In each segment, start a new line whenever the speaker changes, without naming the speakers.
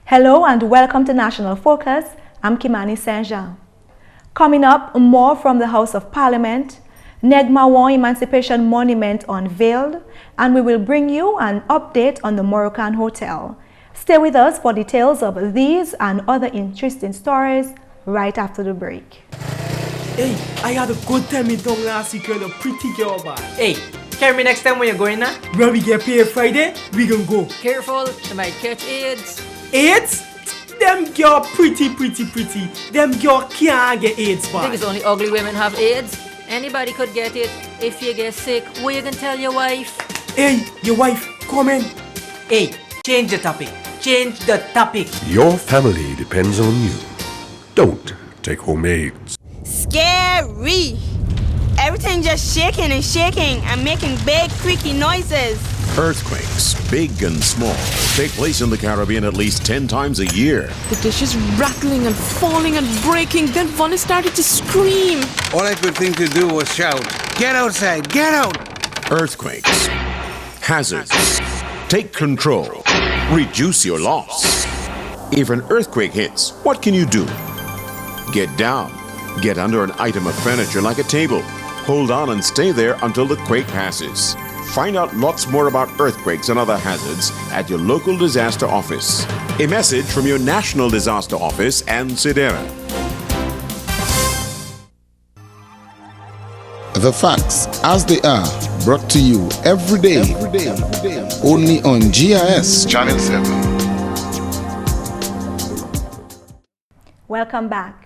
Hello and welcome to National Focus. I'm Kimani St. Coming up, more from the House of Parliament, Negmawan Emancipation Monument unveiled, and we will bring you an update on the Moroccan Hotel. Stay with us for details of these and other interesting stories right after the break.
Hey, I had a good time in town last week with a pretty girl, man.
Hey, carry me next time when you're going now.
Where we get paid Friday, we gonna go.
Careful, they might catch AIDS.
AIDS? Them girl pretty. Them girl can't get AIDS,
I
man.
think it's only ugly women have AIDS. Anybody could get it. If you get sick, what you can tell your wife?
Hey, your wife, come in.
Hey, change the topic. Change the topic.
Your family depends on you. Don't take home AIDS.
Scary! Everything just shaking and making big creaky noises.
Earthquakes, big and small, take place in the Caribbean at least 10 times a year.
The dishes rattling and falling and breaking, then Vonnie started to scream.
All I could think to do was shout, "Get outside, get out!"
Earthquakes, hazards, take control, reduce your loss. If an earthquake hits, what can you do? Get down, get under an item of furniture like a table. Hold on and stay there until the quake passes. Find out lots more about earthquakes and other hazards at your local disaster office. A message from your National Disaster Office and SIDERA.
The facts as they are, brought to you every day. Only on GIS Channel 7.
Welcome back.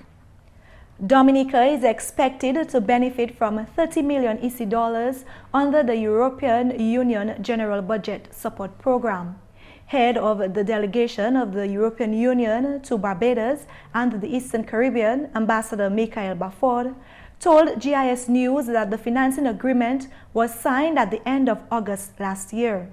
Dominica is expected to benefit from 30 million EC dollars under the European Union General Budget Support Program. Head of the delegation of the European Union to Barbados and the Eastern Caribbean, Ambassador Michael Baford, told GIS News that the financing agreement was signed at the end of August last year.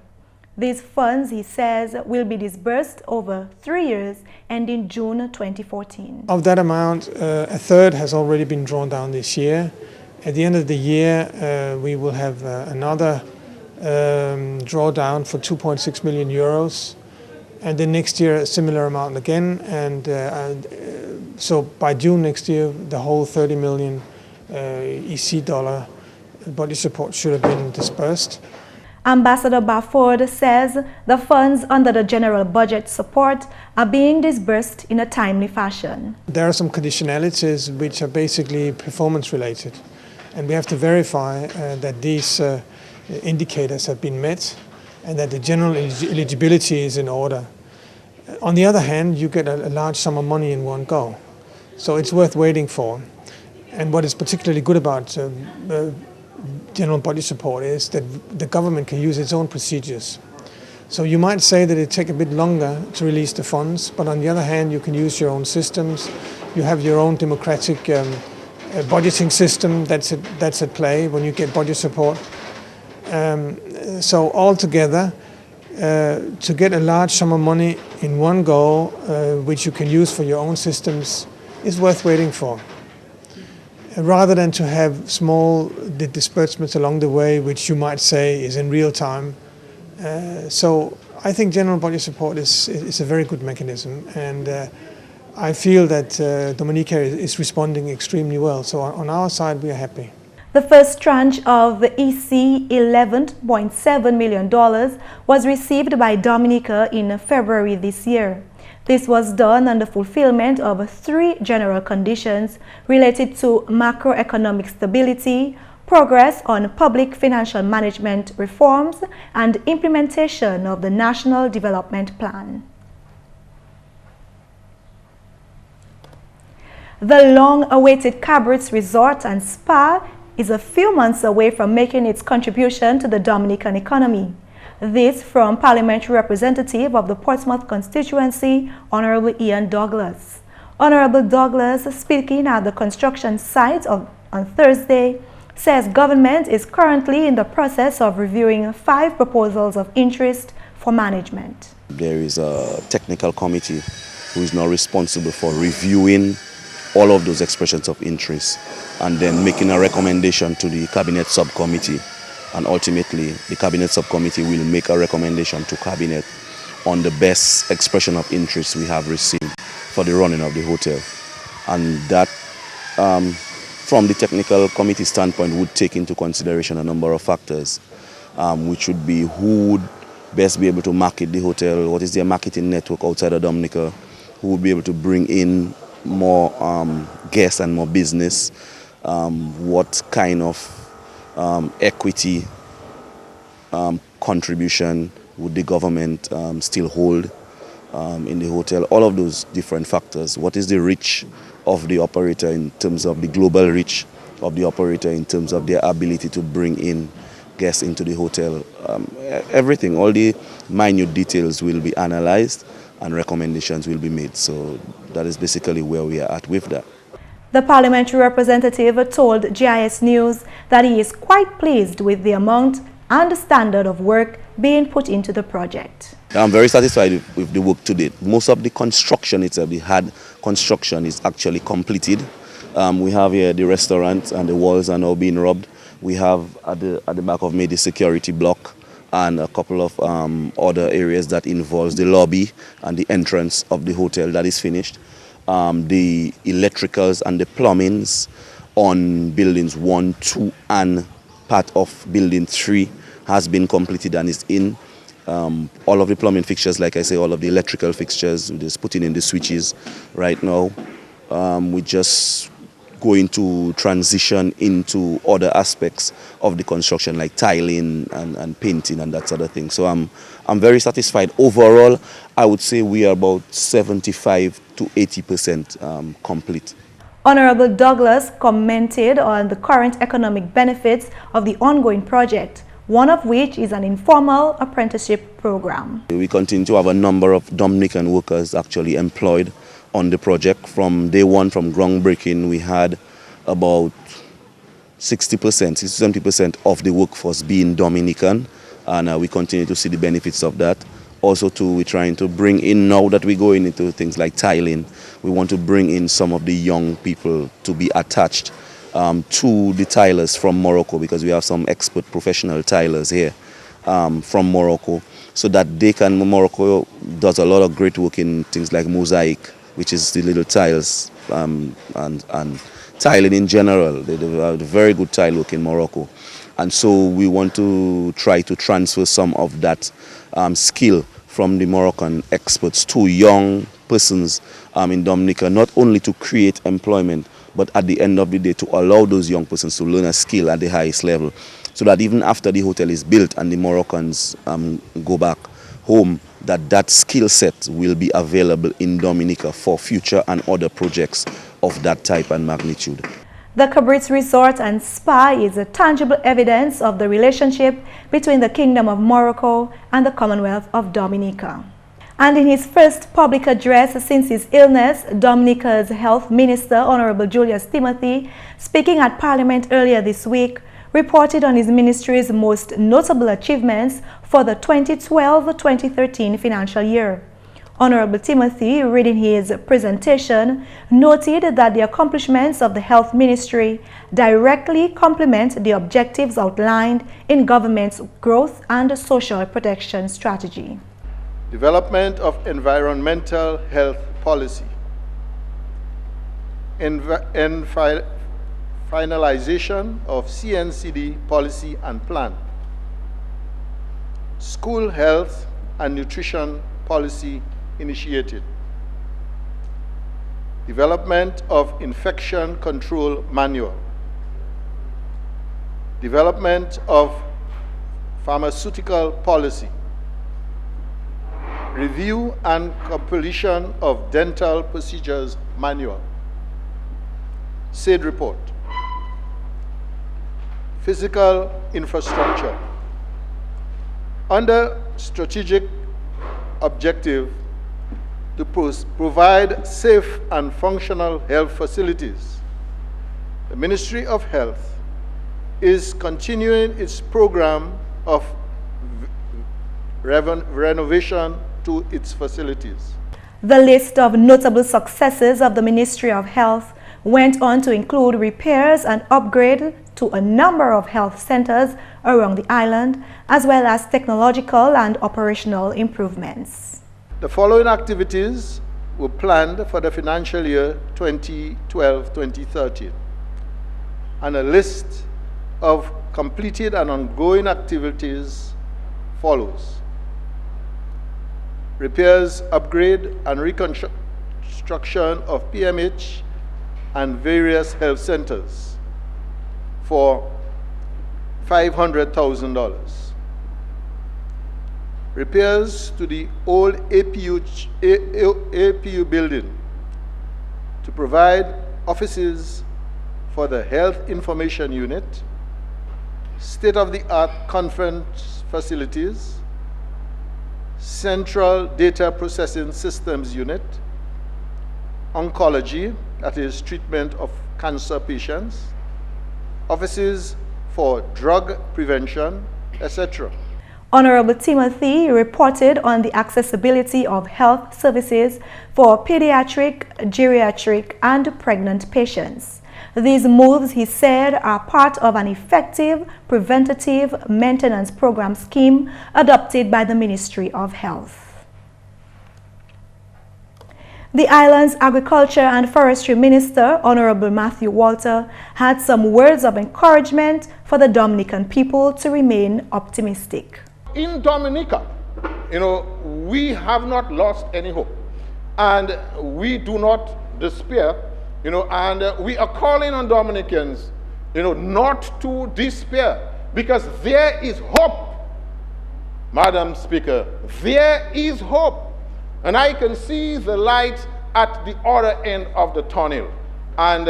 These funds, he says, will be disbursed over 3 years, ending June 2014.
Of that amount, a third has already been drawn down this year. At the end of the year, we will have another drawdown for 2.6 million euros. And then next year, a similar amount again. And so by June next year, the whole 30 million EC dollar body support should have been disbursed.
Ambassador Baford says the funds under the general budget support are being disbursed in a timely fashion.
There are some conditionalities which are basically performance related, and we have to verify that these indicators have been met and that the general eligibility is in order. On the other hand, you get a large sum of money in one go, so it's worth waiting for. And what is particularly good about general body support is that the government can use its own procedures. So you might say that it takes a bit longer to release the funds, but on the other hand, you can use your own systems. You have your own democratic budgeting system that's at play when you get budget support. So altogether, to get a large sum of money in one go, which you can use for your own systems, is worth waiting for, rather than to have small disbursements along the way, which you might say is in real time. So I think general budget support is a very good mechanism, and I feel that Dominica is responding extremely well. So on our side, we are happy.
The first tranche of the EC $11.7 million was received by Dominica in February this year. This was done on the fulfillment of 3 general conditions related to macroeconomic stability, progress on public financial management reforms, and implementation of the National Development Plan. The long-awaited Cabrits Resort and Spa is a few months away from making its contribution to the Dominican economy. This from Parliamentary Representative of the Portsmouth constituency, Honorable Ian Douglas. Honorable Douglas, speaking at the construction site on Thursday, says government is currently in the process of reviewing 5 proposals of interest for management.
There is a technical committee who is now responsible for reviewing all of those expressions of interest and then making a recommendation to the Cabinet subcommittee. And ultimately, the Cabinet subcommittee will make a recommendation to Cabinet on the best expression of interest we have received for the running of the hotel. And that, from the technical committee standpoint, would take into consideration a number of factors, which would be who would best be able to market the hotel, what is their marketing network outside of Dominica, who would be able to bring in more guests and more business, what kind of equity contribution would the government still hold in the hotel, all of those different factors. What is the reach of the operator in terms of the global reach of the operator in terms of their ability to bring in guests into the hotel. Everything, all the minute details will be analyzed and recommendations will be made. So that is basically where we are at with that.
The parliamentary representative told GIS News that he is quite pleased with the amount and the standard of work being put into the project.
I'm very satisfied with the work to date. Most of the construction itself, the hard construction, is actually completed. We have here the restaurant and the walls are now being rubbed. We have at the back of me the security block and a couple of other areas that involves the lobby and the entrance of the hotel that is finished. The electricals and the plumbings on buildings 1, 2 and part of building 3 has been completed and is in. All of the plumbing fixtures, like I say, all of the electrical fixtures, we're just putting in the switches right now. We're just going to transition into other aspects of the construction, like tiling and painting and that sort of thing. So I'm very satisfied. Overall, I would say we are about 75 to 80% complete.
Honorable Douglas commented on the current economic benefits of the ongoing project, one of which is an informal apprenticeship program. We
continue to have a number of Dominican workers actually employed on the project. From day one, from groundbreaking, we had about 60%, 70% of the workforce being Dominican, and we continue to see the benefits of that. Also, we're trying to bring in, now that we're going into things like tiling, we want to bring in some of the young people to be attached to the tilers from Morocco, because we have some expert professional tilers here from Morocco, so that they can, Morocco does a lot of great work in things like mosaic, which is the little tiles, and tiling in general. They have very good tile work in Morocco. And so we want to try to transfer some of that skill from the Moroccan experts to young persons in Dominica, not only to create employment, but at the end of the day to allow those young persons to learn a skill at the highest level, so that even after the hotel is built and the Moroccans go back home, that skill set will be available in Dominica for future and other projects of that type and magnitude.
The Cabrits Resort and Spa is a tangible evidence of the relationship between the Kingdom of Morocco and the Commonwealth of Dominica. And in his first public address since his illness, Dominica's Health Minister, Honorable Julius Timothy, speaking at Parliament earlier this week, reported on his ministry's most notable achievements for the 2012-2013 financial year. Honorable Timothy, reading his presentation, noted that the accomplishments of the Health Ministry directly complement the objectives outlined in government's growth and social protection strategy.
Development of environmental health policy. Finalization of CNCD policy and plan. School health and nutrition policy initiated. Development of infection control manual. Development of pharmaceutical policy. Review and completion of dental procedures manual. SAID report. Physical infrastructure. Under strategic objective to provide safe and functional health facilities, the Ministry of Health is continuing its program of renovation to its facilities.
The list of notable successes of the Ministry of Health went on to include repairs and upgrades to a number of health centers around the island, as well as technological and operational improvements.
The following activities were planned for the financial year 2012-2013, and a list of completed and ongoing activities follows. Repairs, upgrade, and reconstruction of PMH and various health centers for $500,000. Repairs to the old APU building to provide offices for the Health Information Unit, state-of-the-art conference facilities, Central Data Processing Systems Unit, oncology, that is treatment of cancer patients, offices for drug prevention, etc.
Honorable Timothy reported on the accessibility of health services for pediatric, geriatric, and pregnant patients. These moves, he said, are part of an effective preventative maintenance program scheme adopted by the Ministry of Health. The island's Agriculture and Forestry Minister, Honorable Matthew Walter, had some words of encouragement for the Dominican people to remain optimistic.
In Dominica, we have not lost any hope, and we do not despair, and we are calling on Dominicans, not to despair, because there is hope, Madam Speaker. There is hope, and I can see the light at the other end of the tunnel, and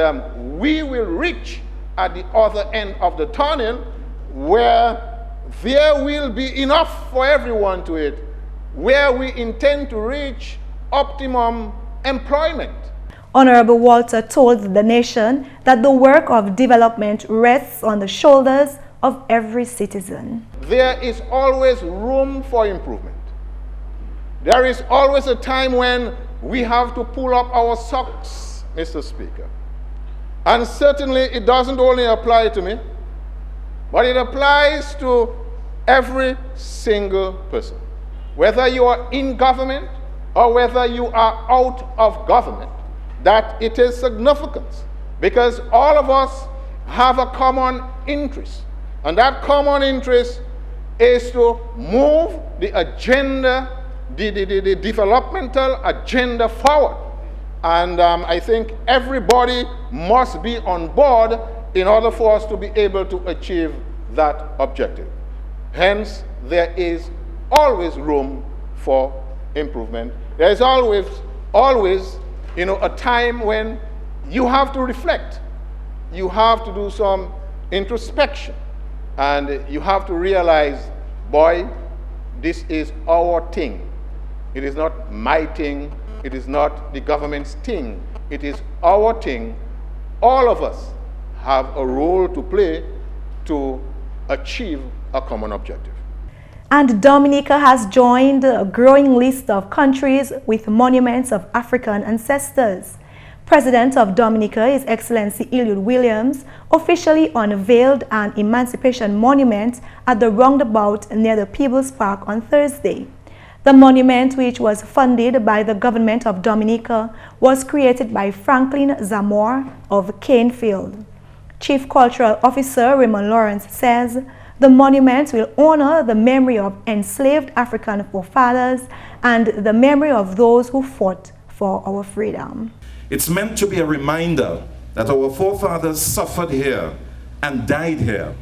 we will reach at the other end of the tunnel where there will be enough for everyone to eat, where we intend to reach optimum employment.
Honorable Walter told the nation that the work of development rests on the shoulders of every citizen.
There is always room for improvement. There is always a time when we have to pull up our socks, Mr. Speaker. And certainly it doesn't only apply to me, but it applies to every single person. Whether you are in government or whether you are out of government, that it is significant, because all of us have a common interest. And that common interest is to move the agenda, the developmental agenda forward. And I think everybody must be on board in order for us to be able to achieve that objective. Hence, there is always room for improvement. There is always, a time when you have to reflect. You have to do some introspection. And you have to realize, boy, this is our thing. It is not my thing. It is not the government's thing. It is our thing. All of us have a role to play to achieve a common objective.
And Dominica has joined a growing list of countries with monuments of African ancestors. President of Dominica, His Excellency Eliud Williams, officially unveiled an Emancipation monument at the roundabout near the People's Park on Thursday. The monument, which was funded by the government of Dominica, was created by Franklin Zamore of Canefield. Chief Cultural Officer Raymond Lawrence says the monument will honor the memory of enslaved African forefathers and the memory of those who fought for our freedom.
It's meant to be a reminder that our forefathers suffered here and died here,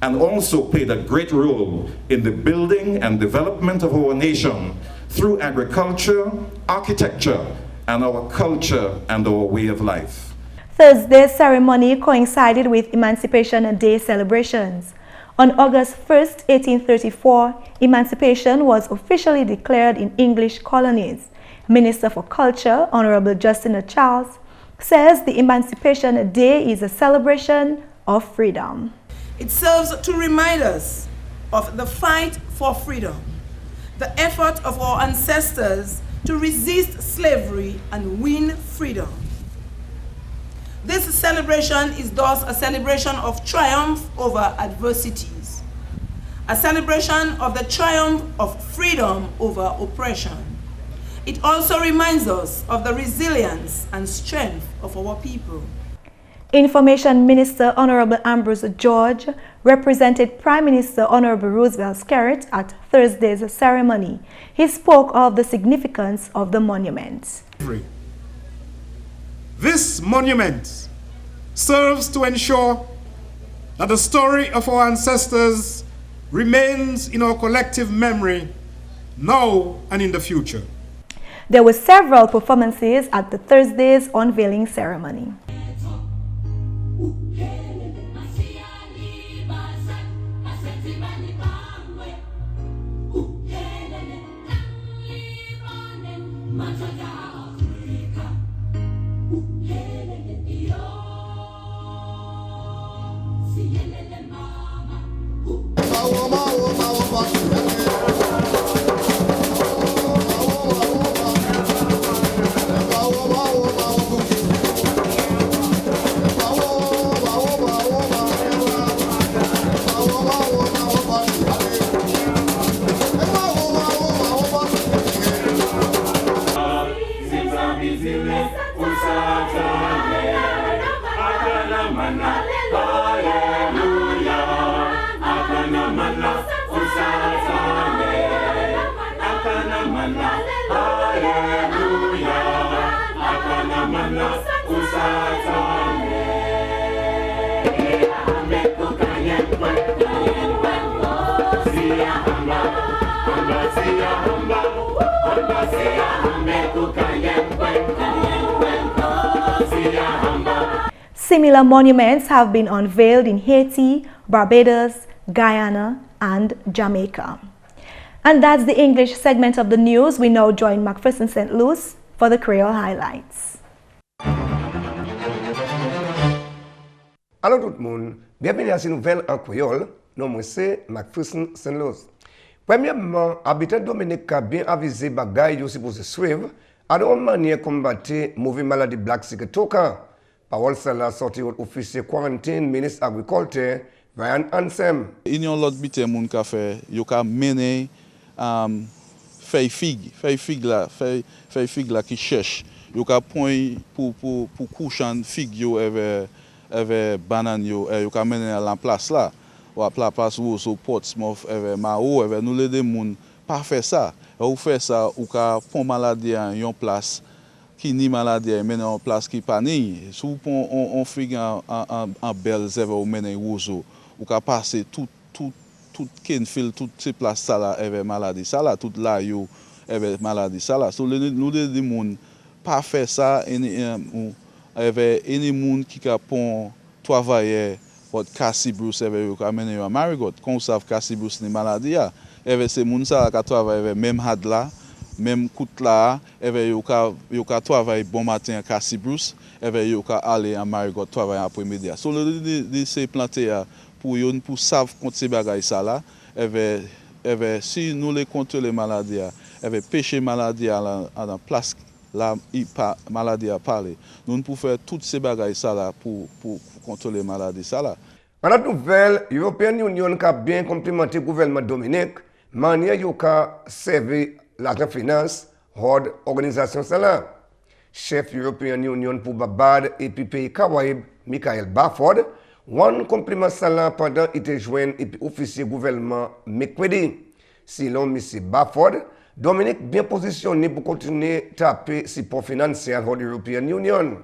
and also played a great role in the building and development of our nation through agriculture, architecture, and our culture and our way of life.
Thursday's ceremony coincided with Emancipation Day celebrations. On August 1st, 1834, Emancipation was officially declared in English colonies. Minister for Culture, Honorable Justina Charles, says the Emancipation Day is a celebration of freedom.
It serves to remind us of the fight for freedom, the effort of our ancestors to resist slavery and win freedom. This celebration is thus a celebration of triumph over adversities, a celebration of the triumph of freedom over oppression, It also reminds us of the resilience and strength of our people.
Information Minister Honorable Ambrose George represented Prime Minister Honorable Roosevelt Skerrit at Thursday's ceremony. He spoke of the significance of the monument.
This monument serves to ensure that the story of our ancestors remains in our collective memory now and in the future.
There were several performances at the Thursday's unveiling ceremony. Similar monuments have been unveiled in Haiti, Barbados, Guyana, and Jamaica. And that's the English segment of the news. We now join McPherson St. Luce for the Creole highlights.
Allô tout le monde, bienvenue à cette nouvelle en créole. Non, moi c'est McPherson St. Luce. Premièrement, habitant Dominica a bien avisé bagaille yo supposé suivre, à une manière combattre mauvaise maladie black sicketoka. Parole cela sorti au officier quarantine ministre agriculture Ryan Ansem.
Il y a l'autre bité moun ka fait, yo ka mener feuille figue là qui cherche. Yo ka point pour coucher figue yo avec banane yo ka mener à la place là. Ou à la place où so Portsmouth avec Mao avec nous les moun pas faire ça. Ou faire ça ou ka pon maladie en yon place qui ni maladie mais en place qui pas ni. Sou pon on figue en belle zève ou mener ouzo. Ou ka passer tout Kenfield, toutes ces places ça là avec maladie ça là, tout là yo avec maladie ça là. So nous des moun pas faire ça avec any moun qui ka pon travailler pour Cabrits avec yo ka mener yo à Marigot. Qu'on savent Cabrits ni maladie a. Avec ces moun ça ka travailler avec même had là, même coute là, avec yo ka travailler bon matin à Cabrits, avec yo ka aller à Marigot travailler après-midi. So le c'est planté pour savoir contre ces bagages ça là, si nous les contrôlons les maladies, pêcher maladie à la place là maladie à parler, nous pouvons faire toutes ces bagages ça là pour contrôler les maladies ça là.
En la nouvelle, l'European Union a bien complimenté le gouvernement Dominique, manière yo ka servir l'argent finance hors organisation ça là. Chef European Union pour Barbade et puis pays Caraïbes, Michael Bafford, one compliment ça pendant qu'il était joint et puis officier gouvernement mercredi. Selon M. Bafford, Dominique bien positionné pour continuer à taper support financier à l'European Union. Le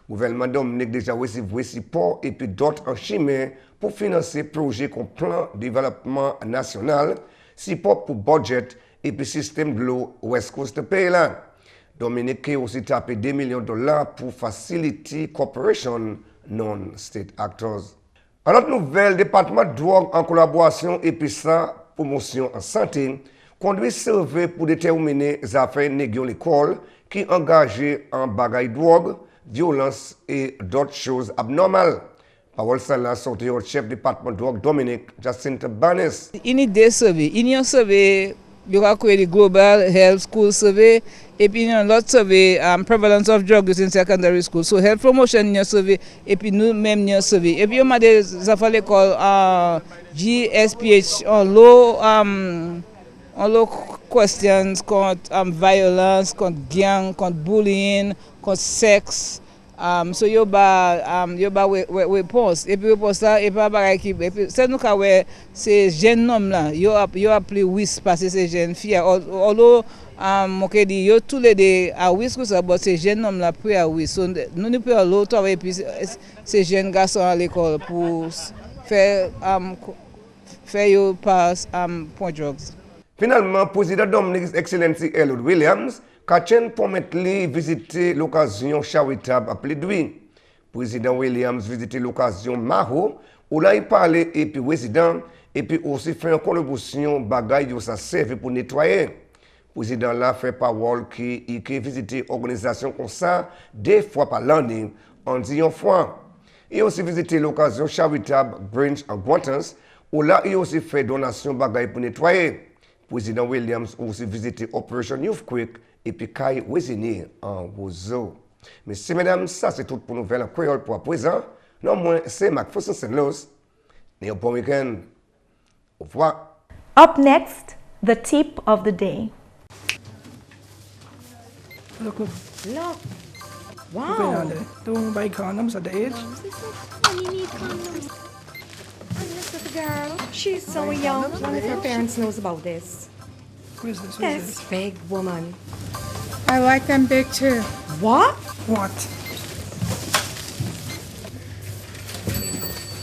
gouvernement Dominique déjà reçu support et puis d'autres en chimie pour financer projets comme plan de développement national, support pour budget et puis système de l'eau West Coast de pays là. Dominique a aussi tapé $2 millions pour Facility Corporation non-state actors. En autre nouvelle, département de drogue en collaboration et puis ça, promotion en santé, conduit survey pour déterminer les affaires négociées l'école qui engagées en bagaille drogue, violence et d'autres choses abnormales. Parole celle-là sortie au chef département de drogue Dominique Jacinta Banes.
Il y a des surveys. Il y a un survey, il y a le Global Health School Survey, et puis il y a l'autre survey, Prevalence of Drug Use in Secondary School. So Health Promotion, il y a un survey, et puis nous-mêmes, il y a un survey. Et puis il y a des affaires l'école GSPH, en low questions contre violence, contre gang, contre bullying, contre sexe. So yo ba réponse. Et puis réponse là, et pas pareil qui. Et puis c'est nous ka ouais ces jeunes hommes là, yo appelé wis parce que ces jeunes filles. Although mon que dit yo tous les deux à wis que ça, but ces jeunes hommes là prêt à wis. So nous peut l'autre et puis ces jeunes garçons à l'école pour faire yo pass point drugs.
Finalement, président Dominique Excellency Elwood Williams Kachin permet lui visiter l'occasion charitable à Plaidoyer. Président Williams visiter l'occasion Maho, où là il parlait et puis résident et puis aussi fait une contribution bagaille ça servi pour nettoyer. Président là fait parole qui visiter organisation comme ça 2 fois par l'année en 10 fois. Il aussi visité l'occasion charitable Branch en Guantans, où là il aussi fait donation bagaille pour nettoyer. Président Williams aussi visité Operation Youthquake et puis Kai Wesini en Roseau. Messieurs, mesdames, ça c'est tout pour Nouvelle en Créole pour à présent. Non moins, c'est McPherson St. Luce. Et un bon week-end. Au revoir.
Up next, the tip of the day.
Look.
Wow.
Don't buy condoms at the age.
You need condoms. And this little girl, she's so young. None of her parents knows about this.
Who's this?
This big woman.
I like them big too.
What?
What?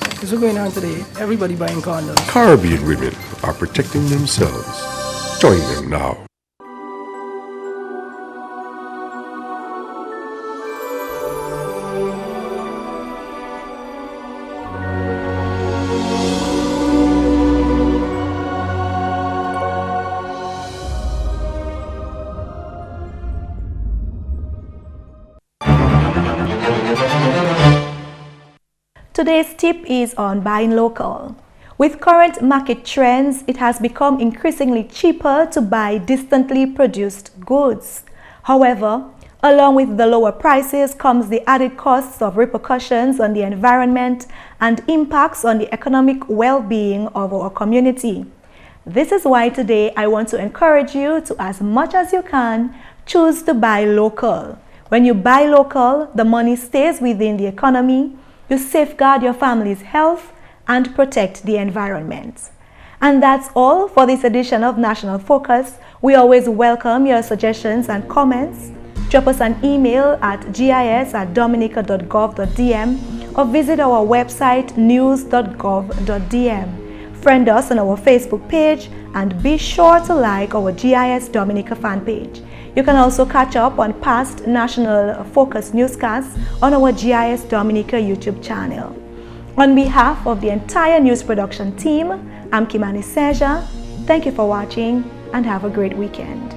Because we're going on today. Everybody buying condoms.
Caribbean women are protecting themselves. Join them now.
Today's tip is on buying local. With current market trends, it has become increasingly cheaper to buy distantly produced goods. However, along with the lower prices comes the added costs of repercussions on the environment and impacts on the economic well-being of our community. This is why today I want to encourage you to, as much as you can, choose to buy local. When you buy local, the money stays within the economy, you safeguard your family's health and protect the environment. And that's all for this edition of National Focus. We always welcome your suggestions and comments. Drop us an email at gis@dominica.gov.dm or visit our website news.gov.dm. Friend us on our Facebook page and be sure to like our GIS Dominica fan page. You can also catch up on past National Focus newscasts on our GIS Dominica YouTube channel. On behalf of the entire news production team, I'm Kimani. Thank you for watching and have a great weekend.